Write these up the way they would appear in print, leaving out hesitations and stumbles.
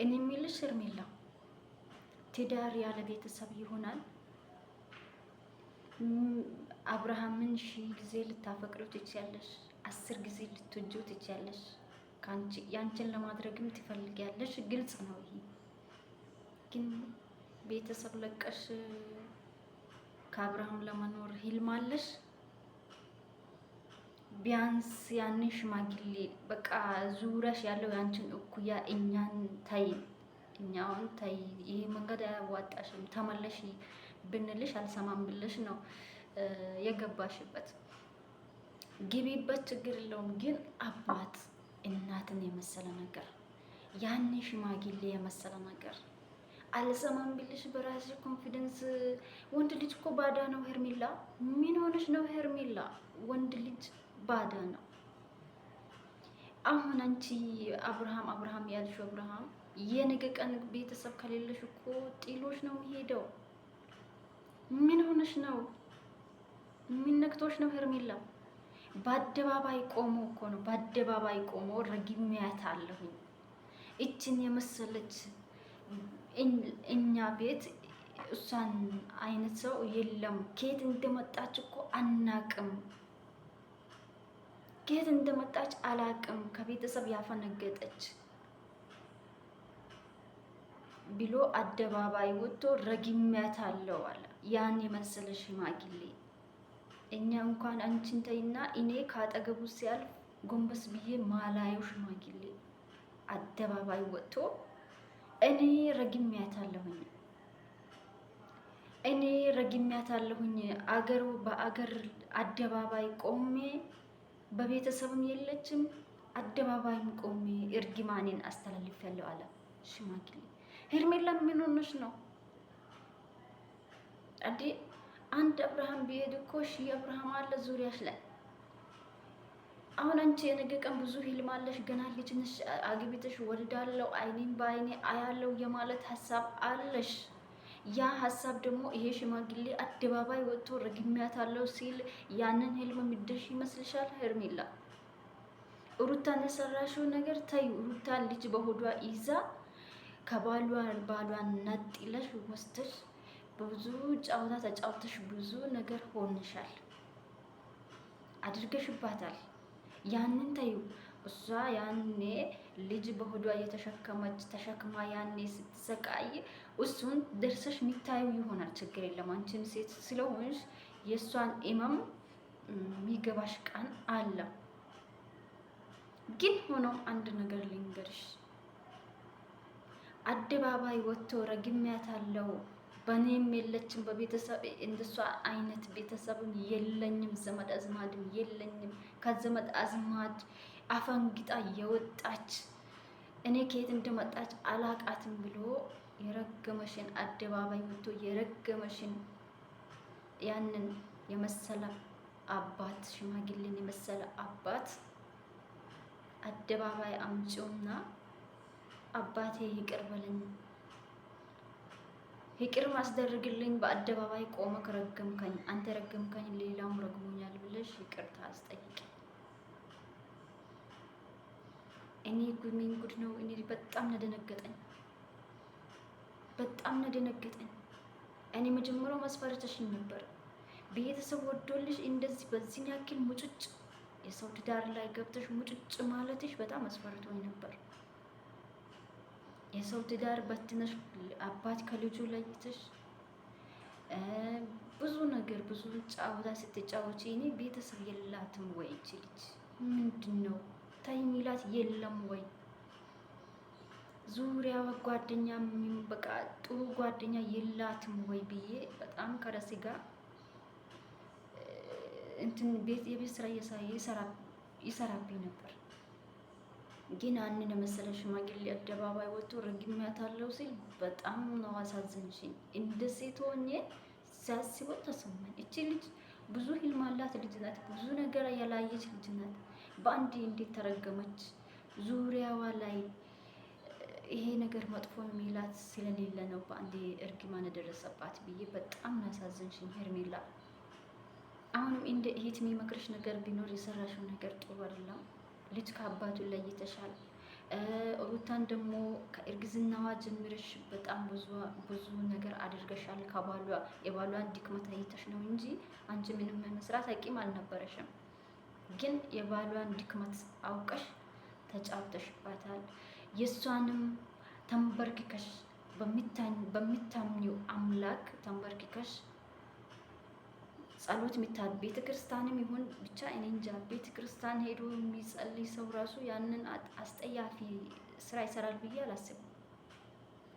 እኔ የሚልሽ ሄርሜላ ትዳር ያለ ቤተሰብ ይሆናል? አብርሃምን 1000 ጊዜ ልታፈቅሪው ትችያለሽ፣ 10 ጊዜ ልትወጂው ትችያለሽ። ያንቺን ለማድረግም ትፈልጊያለሽ፣ ግልጽ ነው ይሄ። ግን ቤተሰብ ለቀሽ ከአብርሃም ለመኖር ህልም አለሽ? ቢያንስ ያንን ሽማግሌ በቃ ዙረሽ ያለው ያንቺን እኩያ እኛን ታይ፣ እኛውን ታይ፣ ይሄ መንገድ አያዋጣሽም ተመለሽ ብንልሽ አልሰማም ብለሽ ነው የገባሽበት። ግቢበት፣ ችግር የለውም። ግን አባት እናትን የመሰለ ነገር፣ ያኔ ሽማግሌ የመሰለ ነገር አልሰማም ብልሽ በራስሽ ኮንፊደንስ። ወንድ ልጅ እኮ ባዳ ነው ሄርሜላ። ምን ሆነሽ ነው ሄርሜላ? ወንድ ልጅ ባዳ ነው። አሁን አንቺ አብርሃም ያልሽው አብርሃም የነገ ቀን ቤተሰብ ከሌለሽ እኮ ጥሎሽ ነው የሚሄደው። ምን ሆነሽ ነው? ምን ነክቶሽ ነው ሄርሜላ? በአደባባይ ቆሞ እኮ ነው፣ በአደባባይ ቆሞ ረግሚያት አለሁኝ እችን የመሰለች እኛ ቤት እሷን አይነት ሰው የለም። ከየት እንደመጣች እኮ አናቅም፣ ከየት እንደመጣች አላቅም። ከቤተሰብ ያፈነገጠች ብሎ አደባባይ ወጥቶ ረግሚያት አለው አለ። ያን የመሰለ ሽማግሌ እኛ እንኳን አንቺን ተይና እኔ ካጠገቡ ሲያልፍ ጎንበስ ብዬ ማላየው ሽማግሌ አደባባይ ወጥቶ እኔ ረግሚያታለሁኝ፣ እኔ ረግሚያታለሁኝ። አገሩ በአገር አደባባይ ቆሜ በቤተሰብም የለችም አደባባይም ቆሜ እርግማኔን አስተላልፌያለሁ አለ ሽማግሌ። ሄርሜላ ምን ሆነሽ ነው? አዲ አንድ አብርሃም ቢሄድ እኮ ሺህ አብርሃም አለ ዙሪያሽ ላይ። አሁን አንቺ የነገ ቀን ብዙ ህልም አለሽ፣ ገና ልጅ ነሽ፣ አግብተሽ ወልዳለሁ፣ አይኔን በአይኔ አያለው የማለት ሀሳብ አለሽ። ያ ሀሳብ ደግሞ ይሄ ሽማግሌ አደባባይ ወጥቶ ረግሚያታለሁ ሲል ያንን ህልም ምድርሽ ይመስልሻል ሄርሜላ? ሩታን የሰራሽው ነገር ተዩ። ሩታን ልጅ በሆዷ ይዛ ከባሏን ነጥለሽ ወስደሽ በብዙ ጨዋታ ተጫውተሽ ብዙ ነገር ሆንሻል፣ አድርገሽባታል። ያንን ተዩ። እሷ ያኔ ልጅ በሆዷ እየተሸከመች ተሸክማ ያኔ ስትሰቃይ እሱን ደርሰሽ የሚታዩ ይሆናል። ችግር የለም። አንቺን ሴት ስለሆንሽ የእሷን ኢማም የሚገባሽ ቀን አለ። ግን ሆኖም አንድ ነገር ልንገርሽ፣ አደባባይ ወጥቶ ረግሚያታለሁ፣ በእኔም የለችም፣ በቤተሰብ እንደሷ አይነት ቤተሰብም የለኝም፣ ዘመድ አዝማድም የለኝም፣ ከዘመድ አዝማድ አፈንግጣ የወጣች እኔ ከየት እንደመጣች አላቃትም ብሎ የረገመሽን አደባባይ ወጥቶ የረገመሽን ያንን የመሰለ አባት፣ ሽማግሌን የመሰለ አባት አደባባይ አምጪውና አባቴ ይቅር በለኝ፣ ይቅር ማስደርግልኝ፣ በአደባባይ ቆመ ከረገምከኝ፣ አንተ ረገምከኝ፣ ሌላውም ረግሞኛል ብለሽ ይቅርታ አስጠይቂ። እኔ ምን ጉድ ነው? እኔ በጣም ነደነገጠኝ፣ በጣም ነደነገጠኝ። እኔ መጀመሪያው መስፈርተሽኝ ነበር። ቤተሰብ ወዶልሽ እንደዚህ በዚህ ያክል ሙጭጭ የሰው ትዳር ላይ ገብተሽ ሙጭጭ ማለትሽ በጣም አስፈርቶኝ ነበር። የሰው ትዳር በትነሽ አባት ከልጁ ለይተሽ ብዙ ነገር ብዙ ጫወታ ስትጫወቺ እኔ ቤተሰብ የላትም ወይ እቺ ልጅ ምንድን ነው ታይ ሚላት የለም ወይ? ዙሪያዋ ጓደኛ በቃ ጥሩ ጓደኛ የላትም ወይ ብዬ በጣም ከራሴ ጋር እንትን የቤት ስራ ይሰራብኝ ነበር። ግን አንነ መሰለ ሽማግሌ አደባባይ ወጥቶ ረግሚያታለሁ ሲል በጣም ነው አሳዘንሽኝ። እንደ ሴት ሆኜ ሲያስበው ተሰማኝ። እቺ ልጅ ብዙ ህልም አላት ልጅ ናት፣ ብዙ ነገር ያላየች ልጅ ናት። በአንዴ እንዴት ተረገመች? ዙሪያዋ ላይ ይሄ ነገር መጥፎ የሚላት ስለሌለ ነው በአንዴ እርግማን ደረሰባት ብዬ በጣም አሳዘንሽኝ ሄርሜላ። አሁንም እንደ እህት የሚመክርሽ ነገር ቢኖር የሰራሽው ነገር ጥሩ አይደለም። ልጅ ከአባቱ ለይተሻል። ሩታን ደግሞ ከእርግዝናዋ ጀምረሽ በጣም ብዙ ነገር አድርገሻል። የባሏን ድክመት አይተሽ ነው እንጂ አንቺ ምንም መስራት አቂም አልነበረሽም። ግን የባሏን ድክመት አውቀሽ ተጫውተሽባታል። የእሷንም ተንበርክከሽ በሚታምኒው አምላክ ተንበርክከሽ ጸሎት ቤተ ክርስቲያንም ይሁን ብቻ እኔ እንጃ፣ ቤተ ክርስቲያን ሄዶ የሚጸልይ ሰው ራሱ ያንን አስጠያፊ ስራ ይሰራል ብዬ አላስብም።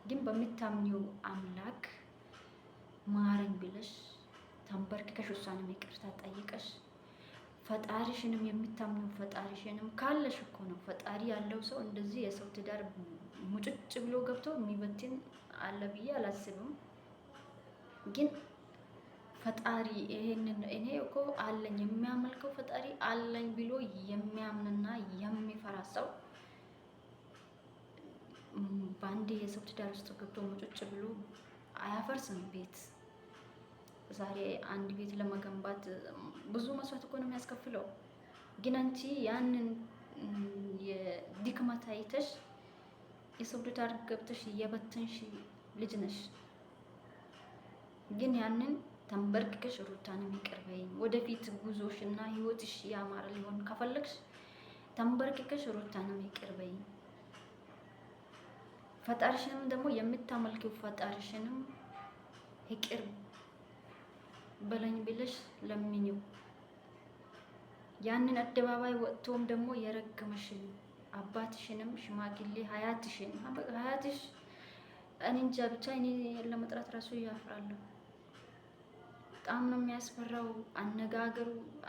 ግን በሚታምኒው አምላክ ማረኝ ብለሽ ተንበርክከሽ እሷንም ይቅርታ ጠይቀሽ ፈጣሪሽንም የሚታምነው ፈጣሪሽንም ካለሽ እኮ ነው። ፈጣሪ ያለው ሰው እንደዚህ የሰው ትዳር ሙጭጭ ብሎ ገብቶ የሚበትን አለ ብዬ አላስብም። ግን ፈጣሪ ይሄንን እኔ እኮ አለኝ የሚያመልከው ፈጣሪ አለኝ ብሎ የሚያምንና የሚፈራ ሰው በአንዴ የሰው ትዳር ውስጥ ገብቶ ሙጭጭ ብሎ አያፈርስም ቤት። ዛሬ አንድ ቤት ለመገንባት ብዙ መስዋዕት እኮ ነው የሚያስከፍለው። ግን አንቺ ያንን የድክመት አይተሽ የሰው ትዳር ገብተሽ የበተንሽ ልጅ ነሽ። ግን ያንን ተንበርክከሽ ሩታንም ይቅር በይኝ፣ ወደፊት ጉዞሽ እና ህይወትሽ ያማረ ሊሆን ከፈለግሽ ተንበርክከሽ ሩታንም ይቅር በይኝ። ፈጣሪሽንም ደግሞ የምታመልኪው ፈጣሪሽንም ይቅር በለኝ ብለሽ ለምኝው። ያንን አደባባይ ወጥቶም ደግሞ የረገመሽን አባትሽንም ሽማግሌ ሀያትሽ እኔ እንጃ ብቻ እኔ ለመጥራት ራሱ ያፍራለሁ። በጣም ነው የሚያስፈራው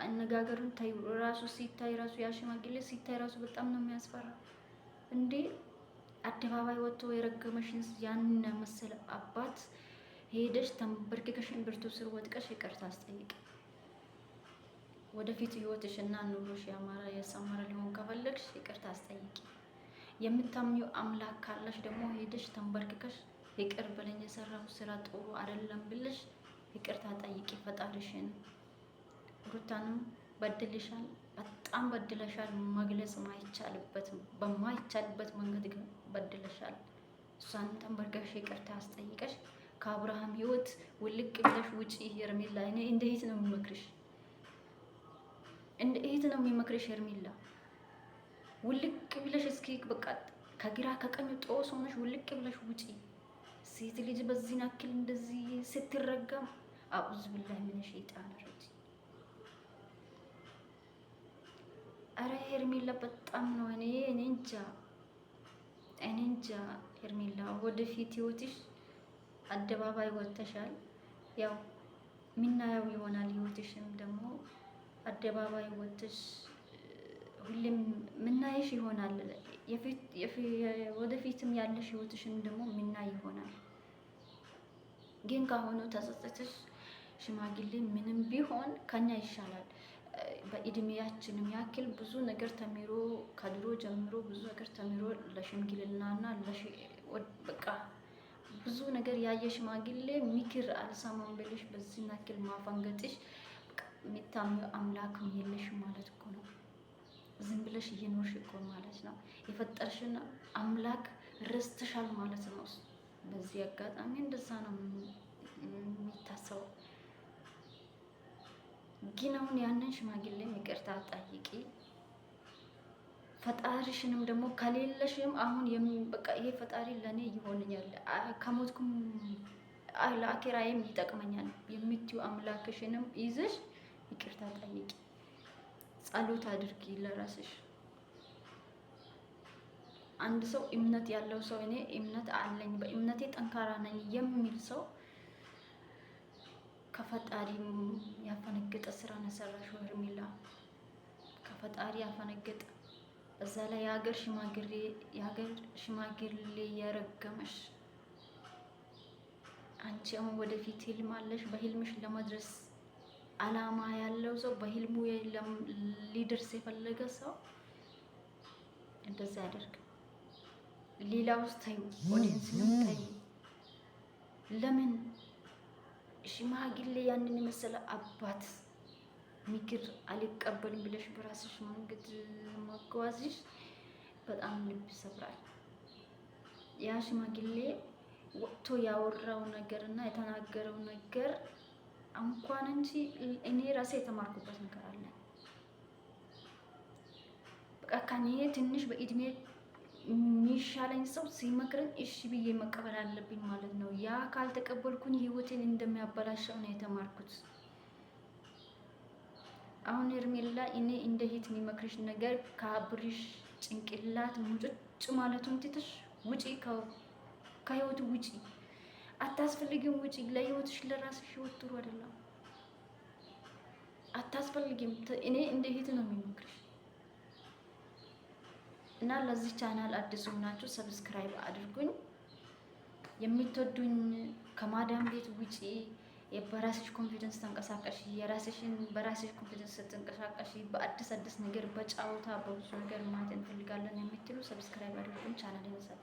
አነጋገሩን ታይ ራሱ ሲታይ ራሱ ያ ሽማግሌ ሲታይ ራሱ በጣም ነው የሚያስፈራው። እንዴ አደባባይ ወጥቶ የረገመሽን ያንን መሰለ አባት ሄደሽ ተንበርክከሽን ብርቱ ስር ወጥቀሽ ይቅርታ አስጠይቂ። ወደፊት ህይወትሽ እና ኑሮሽ ያማረ የሰመረ ሊሆን ከፈለግሽ ይቅርታ አስጠይቂ። የምታምኚው አምላክ ካለሽ ደግሞ ሄደሽ ተንበርክከሽ ይቅር በለኝ የሰራው ስራ ጥሩ አይደለም ብለሽ ይቅርታ ጠይቂ ፈጣሪሽን። ሩታንም በድልሻል፣ በጣም በድለሻል። መግለጽ በማይቻልበት መንገድ ግን በድለሻል። እሷን ተንበርክከሽ ይቅርታ አስጠይቀሽ ከአብርሃም ህይወት ውልቅ ብለሽ ውጪ ሄርሜላ። እኔ እንደ እህት ነው የሚመክርሽ ሄርሜላ። ውልቅ ብለሽ እስኪ በቃ ከግራ ከቀኝ ጦስ ሆነሽ ውልቅ ብለሽ ውጪ። ሴት ልጅ በዚህ ናክል እንደዚህ ስትረገም አዑዝ ቢላሂ ሚነ ሸይጣን ረጂም። አረ ሄርሜላ በጣም ነው እኔ እንጃ ሄርሜላ፣ ወደፊት ህይወትሽ አደባባይ ወጥተሻል። ያው ምናየው ይሆናል። ህይወትሽም ደግሞ አደባባይ ወጥተሽ ሁሌም ምናይሽ ይሆናል። ወደፊትም ያለሽ ህይወትሽን ደግሞ ምናይ ይሆናል። ግን ካሁኑ ተጸጸተሽ ሽማግሌ ምንም ቢሆን ከኛ ይሻላል። በእድሜያችንም ያክል ብዙ ነገር ተምሮ ከድሮ ጀምሮ ብዙ ነገር ተምሮ ለሽምግልናና በቃ ብዙ ነገር ያየ ሽማግሌ ምክር አልሰማም ብለሽ በዚህ ያክል ማፈንገጥሽ የሚታምኚው አምላክም የለሽ ማለት እኮ ነው። ዝም ብለሽ እየኖርሽ እኮ ማለት ነው። የፈጠርሽን አምላክ ረስተሻል ማለት ነው። በዚህ አጋጣሚ እንደዛ ነው የሚታሰበው። ግን አሁን ያንን ሽማግሌ ይቅርታ ጠይቂ። ፈጣሪሽንም ደግሞ ከሌለሽም አሁን በቃ ይሄ ፈጣሪ ለኔ ይሆንኛል፣ ከሞትኩም ለአኪራዬም ይጠቅመኛል የምትዩ አምላክሽንም ይዘሽ ይቅርታ ጠይቂ። ጸሎት አድርጊ ለራስሽ። አንድ ሰው እምነት ያለው ሰው እኔ እምነት አለኝ በእምነቴ ጠንካራ ነኝ የሚል ሰው ከፈጣሪ ያፈነገጠ ስራ ነው የሰራሽው ሄርሜላ። ከፈጣሪ ያፈነገጠ በዛ ላይ የሀገር ሽማግሌ የረገመሽ አንቺ አሁን ወደፊት ህልም አለሽ። በህልምሽ ለመድረስ አላማ ያለው ሰው በህልሙ ሊደርስ የፈለገ ሰው እንደዛ ያደርግ። ሌላውስ ታዩ፣ ኦዲየንስንም ታዩ። ለምን ሽማግሌ ያንን የመሰለ አባት ምክር አልቀበልም ብለሽ በራስሽ መንገድ መጓዝሽ በጣም ልብ ይሰብራል። ያ ሽማግሌ ወጥቶ ያወራው ነገር እና የተናገረው ነገር እንኳን እንጂ እኔ ራሴ የተማርኩበት ነገር አለ። በቃ ከኔ ትንሽ በእድሜ የሚሻለኝ ሰው ሲመክረኝ እሺ ብዬ መቀበል አለብኝ ማለት ነው። ያ ካልተቀበልኩኝ ህይወቴን እንደሚያበላሸው ነው የተማርኩት። አሁን ሄርሜላ እኔ እንደ እህት የሚመክርሽ ነገር ከአብርሽ ጭንቅላት ሙጭጭ ማለቱን ትተሽ ውጪ፣ ከህይወቱ ውጪ፣ አታስፈልጊም፣ ውጪ። ለህይወትሽ ለራስሽ ህይወት ጥሩ አይደለም፣ አታስፈልጊም። እኔ እንደ እህት ነው የሚመክርሽ። እና ለዚህ ቻናል አዲስ ሆናችሁ ሰብስክራይብ አድርጉኝ። የምትወዱኝ ከማዳም ቤት ውጪ በራስሽ ኮንፊደንስ ተንቀሳቀሽ፣ የራስሽን በራስሽ ኮንፊደንስ ተንቀሳቀሽ፣ በአዲስ ነገር በጫወታ በብዙ ነገር ማለት እንፈልጋለን የምትሉ ሰብስክራይብ አድርጉኝ። ቻናል ይመሳል